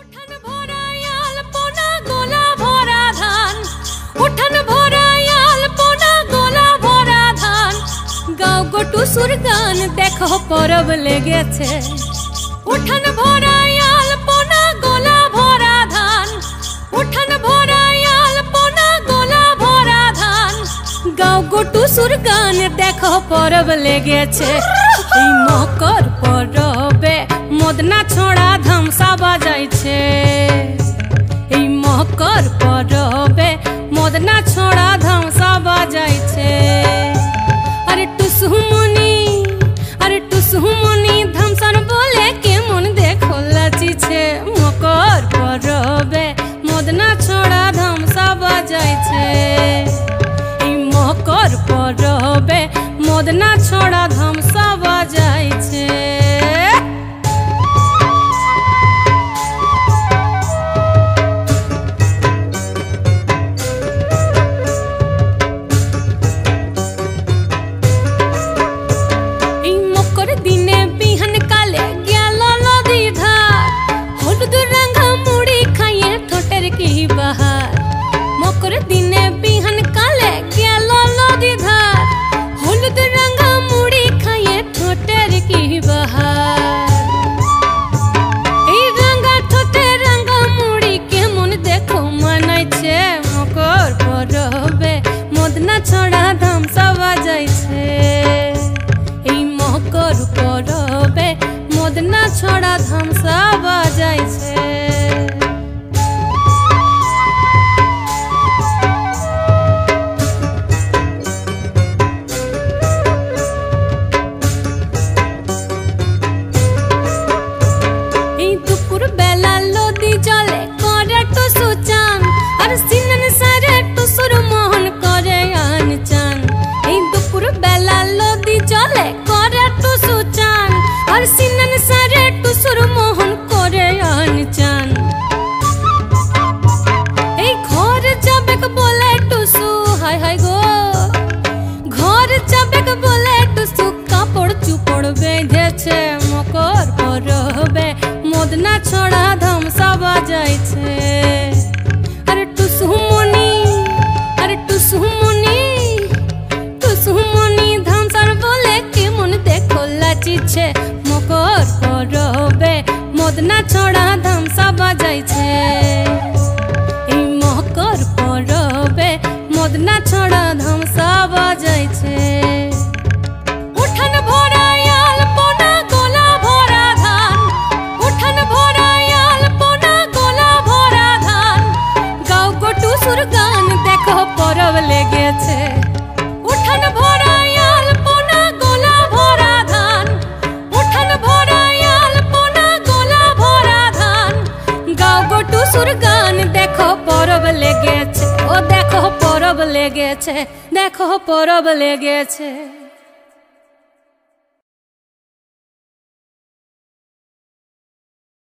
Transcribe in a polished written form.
উঠান ভরায়াল পোনা গোলা ভরা ধান, উঠান ভরায়াল পোনা গোলা ভরা ধান, গাও গোটু সুর গান দেখো পরব লেগেছে। উঠান ভরায়াল পোনা গোলা ভরা ধান, উঠান ভরায়াল পোনা গোলা ভরা ধান, গাও গোটু সুর গান দেখো পরব লেগেছে। এই মকর পরবে মদনা ছোড়া ধামসা বাজাইছে। এই মকর পরবে মদনা ছোড়া ধামসা বাজাইছে। আরে টুসুমনি, আরে টুসুমনি ধামসান বলে কেমন দেখো লাচিছে। মকর পরবে মদনা ছোড়া ধামসা বাজাইছে। এই মকর পরবে মদনা ছোড়া ধামসা বাজাইছে। মকর দিনে বিহান কালে গেল নদী ধার, হলুদ রঙা মুড়ি খাইয়ে ঠোঁটের কি বাহার। এই রঙা ঠোঁটে রঙা মুড়ি কেমন দেখো মানাইছে। মকর পরবে মদনা ছড়া ধামসা বাজাইছে। এই মকর পরবে মদনা ছড়া ধামসা বাজাইছে। মকর পরবে মদনা ছড়া ধামসা বাজাইছে। আরে টুসুমনি, আরে টুসুমনি, টুসুমনি ধামসার বলে কেমন দেখো লাচিছে। মকর পরবে মদনা ছড়া ধামসা বাজাইছে। এই মকর পরবে মদনা ছড়া ধামসা বাজাইছে। উঠান ভরায়াল পোনা গোলা ভরা ধান, উঠান ভরায়াল পোনা গোলা ভরা ধান, গাও গোটু সুর গান দেখো পরব লেগেছে। উঠান ভরায়াল পোনা গোলা ভরা ধান, উঠান ভরায়াল পোনা গোলা ভরা ধান, গাও গোটু সুর গান দেখো পরব লেগেছে। ও দেখো পরব লেগেছে, দেখো পরব লেগেছে।